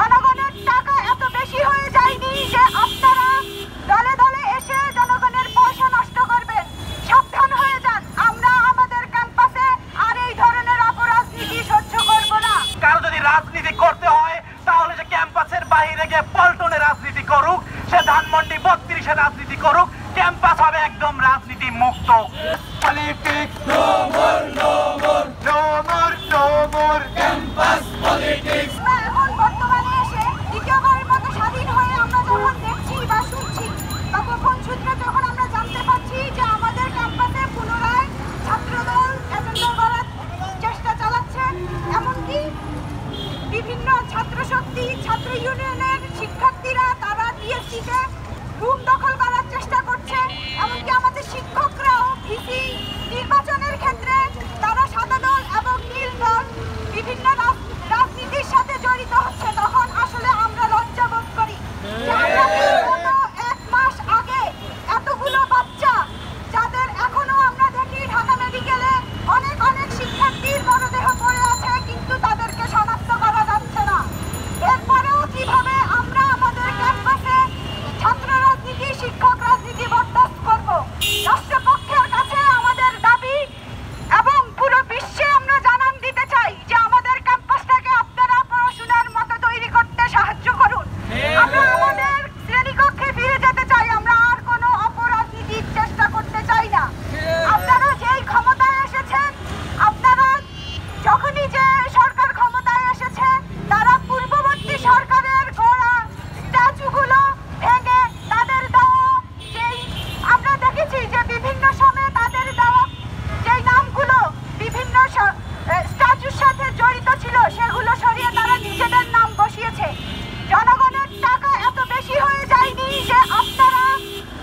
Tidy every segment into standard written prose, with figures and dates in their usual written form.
জনগণের টাকা এত বেশি হয়ে যায়নি যে আপনারা দলে দলে এসে জনগণের পয়সা নষ্ট করবেন। সাবধান হয়ে যান। আমরা আমাদের ক্যাম্পাসে আর এই ধরনের অপরাজনীতি সহ্য করব না। কারো যদি রাজনীতি করতে হয় তাহলে সে ক্যাম্পাসের বাইরে গিয়ে পল্টনের রাজনীতি করুক, সে ধানমন্ডি 32-এর রাজনীতি করুক, ক্যাম্পাস হবে একদম রাজনীতি মুক্ত। Politics no more, no more, no more, no more campus politics. এখন বর্তমানে এসে দ্বিতীয়বারের মতো স্বাধীন হয়ে আমরা যখন দেখছি বা শুনছি বা গোপন সূত্রে যখন আমরা জানতে পারছি যে আমাদের ক্যাম্পাসে পুনরায় ছাত্রদল এজেন্ডা করার চেষ্টা চালাচ্ছে, এমনকি বিভিন্ন ছাত্র শক্তি, ছাত্র ইউনিয়নের শিক্ষার্থীরা তারা ডিএসসিতে রুম দখল করার চেষ্টা করছে, এমনকি আমাদের শিক্ষকরাও ভিসি নির্বাচনের ক্ষেত্রে তারা সাদা দল এবং নীল দল বিভিন্ন রাজনীতির সাথে জড়িত হচ্ছে, তখন আসলে আমরা লজ্জা বোধ করি যে আমরা গত 1 মাস আগে এতগুলো বাচ্চা যাদের এখনো আমরা দেখি ঢাকা মেডিকেলে অনেক অনেক শিক্ষার্থীর মরদেহ পড়ে আছে, কিন্তু তাদেরকে শনাক্ত করা যাচ্ছে না। এরপরেও কিভাবে আমরা আমাদের ক্যাম্পাসে ছাত্র রাজনীতি, শিক্ষক রাজনীতি বরদাস্ত করব? রাষ্ট্রপক্ষের কাছে আমাদের দাবি এবং পুরো বিশ্বে আমরা জানান দিতে চাই যে আমাদের ক্যাম্পাসটাকে আপনারা পড়াশোনার মতো তৈরি করতে সাহায্য করুন। আমরা আমাদের শ্রেণীকক্ষে ফিরে যেতে চাই। আমরা আর কোনো অপরাজনীতির চেষ্টা করতে চাই না। আপনারা যেই ক্ষমতায় এসেছেন, আপনারা যখনই যে সরকার ক্ষমতায় এসেছে তারা পূর্ববর্তী সরকারের গড়া স্ট্যাচুগুলো ভেঙে তাদের দেওয়া যেই আমরা দেখেছি যে বিভিন্ন সময়ে তাদের দেওয়া যেই নামগুলো বিভিন্ন স্ট্যাচুর সাথে জড়িত ছিল সেগুলো সরিয়ে তারা নিজেদের নাম বসিয়েছে। জনগণের টাকা এত বেশি হয়ে যায়নি যে আপনারা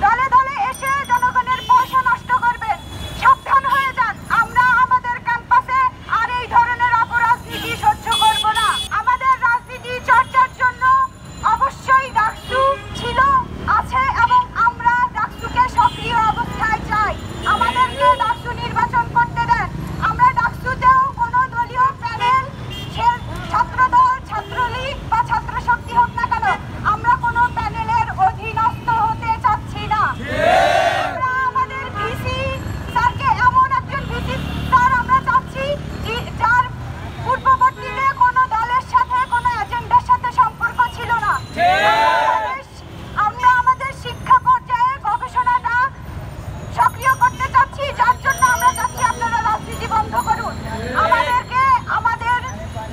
দলে দলে এসে জনগণের পয়সা নষ্ট করবেন। সাবধান হয়ে যান। আমরা আমাদের ক্যাম্পাসে আর এই ধরনের অপরাজনীতি সহ্য করব না। আমাদের রাজনীতি চর্চার জন্য অবশ্যই ডাকসু ছিল, আছে এবং আমরা ডাকসুকে সক্রিয় অবস্থায় চাই। আমাদেরকে ডাকসু নির্বাচন করতে দেন। আমরা ডাকসুতেও কোনো দলীয় প্যানেল, সে ছাত্রদল, ছাত্রলীগ বা ছাত্র শক্তি হোক না কেন, আমরা কোনো প্যানেলের অধীনস্থ হতে চাচ্ছি না। আমরা আমাদের ভিসি স্যারকে এমন একজন ভিসি স্যার আমরা চাচ্ছি যার পূর্ববর্তীতে কোনো দলের সাথে কোনো এজেন্ডার সাথে সম্পর্ক ছিল না। আমরা আমাদের শিক্ষা পর্যায়ে গবেষণাটা সক্রিয় করতে চাচ্ছি, যার জন্য আমরা চাচ্ছি আপনারা রাজনীতি বন্ধ করুন। আমাদেরকে আমাদের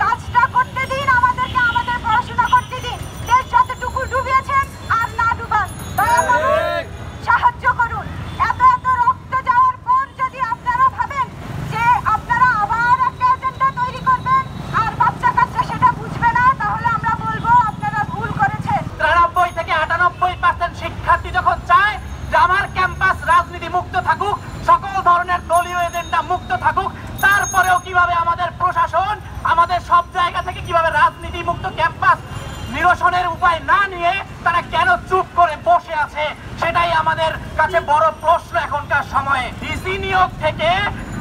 কাজটা করতে দিন, আমাদেরকে আমাদের পড়াশোনা করতে দিন। দেশ যতটুকু ডুবিয়েছেন আর না ডুবান, দয়া করুন, সাহায্য করুন। এত এত রক্ত যাওয়ার পর যদি আপনারা ভাবেন যে আপনারা আবার একটা এজেন্ডা তৈরি করবেন আর বাচ্চা কাচ্চা সেটা বুঝবে না, তাহলে আমরা বলবো আপনারা ভুল করেছেন। 93 থেকে 98% শিক্ষার্থী যখন চায় যে আমার ক্যাম্পাস রাজনীতি মুক্ত থাকুক, সকল ধরনের দলীয় এজেন্ডা মুক্ত থাকুক, তারপরেও কিভাবে আমাদের প্রশাসন আমাদের সব জায়গা থেকে কিভাবে রাজনীতি মুক্ত ক্যাম্পাস নিরসনের উপায় না নিয়ে তারা কেন চুপ করে বসে আছে, সেটাই আমাদের কাছে বড় প্রশ্ন এখনকার সময়ে। ডিসি নিয়োগ থেকে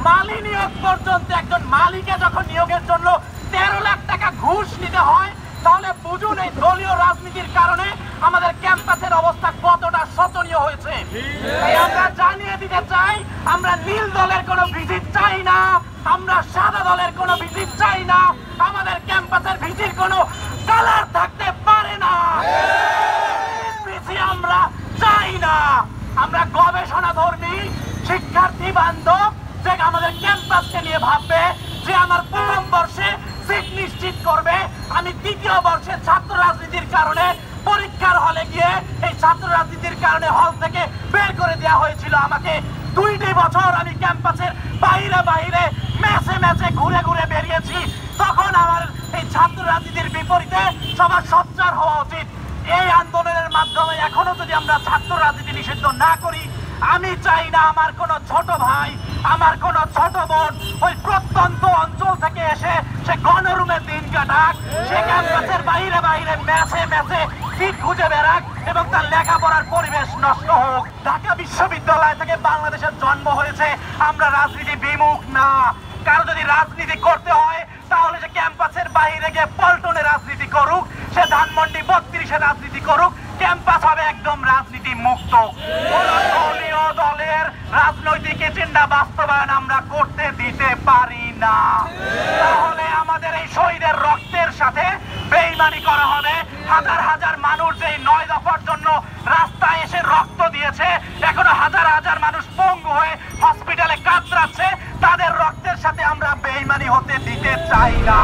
মালি নিয়োগ পর্যন্ত একজন মালিকে যখন নিয়োগের জন্য 13 লাখ টাকা ঘুষ নিতে হয়, তাহলে বুঝুন এই দলীয় রাজনীতির কারণে আমাদের ক্যাম্পাসের অবস্থা কতটা শোচনীয় হয়েছে। আমরা জানিয়ে দিতে চাই, আমরা নীল দলের কোনো ভিজিট চাই না, আমরা সাদা দলের কোনো ভিজিট চাই না, আমাদের ক্যাম্পাসের ভিজির কোনো কালার থাকতে পারে না। আমরা চাই না। আমরা গবেষণা ধর্মী শিক্ষার্থী বান্ধব যে আমাদের ক্যাম্পাসকে নিয়ে ভাববে, যে আমার প্রথম বর্ষে সিট নিশ্চিত করবে। আমি দ্বিতীয় বর্ষে ছাত্র রাজনীতির কারণে পরীক্ষার হলে গিয়ে এই ছাত্র রাজনীতির কারণে হল থেকে বের করে দেওয়া হয়েছিল আমাকে। 2টি বছর আমি ক্যাম্পাসের বাইরে বাইরে ম্যাচে ম্যাচে ঘুরে ঘুরে বেরিয়েছি। তখন আমার এই ছাত্র রাজনীতির বিপরীতে সবার সোচ্চার হওয়া উচিত। এই আন্দোলনের মাধ্যমে এখনো যদি আমরা ছাত্র রাজনীতি নিষিদ্ধ না করি, আমি চাই না আমার কোনো ছোট ভাই, আমার কোনো ছোট বোন ওই প্রত্যন্ত অঞ্চল থেকে এসে সে গণরুমে দিন কাটাক, সে ক্যাম্পাসের বাইরে বাইরে ম্যাচে ম্যাচে সিট খুঁজে বেড়াক এবং তার লেখাপড়ার পরিবেশ নষ্ট হোক। ঢাকা বিশ্ববিদ্যালয় থেকে বাংলাদেশের জন্ম হয়েছে। আমরা রাজনীতি বিমুখ না। কারো যদি রাজনীতি করতে হয় তাহলে সে ক্যাম্পাসের বাইরে গিয়ে পল্টনে রাজনীতি করুক, সে ধানমন্ডি 32-এ রাজনীতি করুক, ক্যাম্পাস হবে একদম রাজনীতি মুক্ত। কোন দলীয় দলের রাজনৈতিক এজেন্ডা বাস্তবায়ন আমরা করতে দিতে পারি না। তাহলে আমাদের এই শহীদের রক্তের সাথে বেইমানি করা হবে। হাজার হাজার মানুষ যেই 9 দফার জন্য রাস্তায় এসে রক্ত দিয়েছে, এখনো হাজার হাজার মানুষ পঙ্গু হয়ে হসপিটালে কাতরাচ্ছে, তাদের রক্তের সাথে আমরা বেইমানি হতে দিতে চাই না।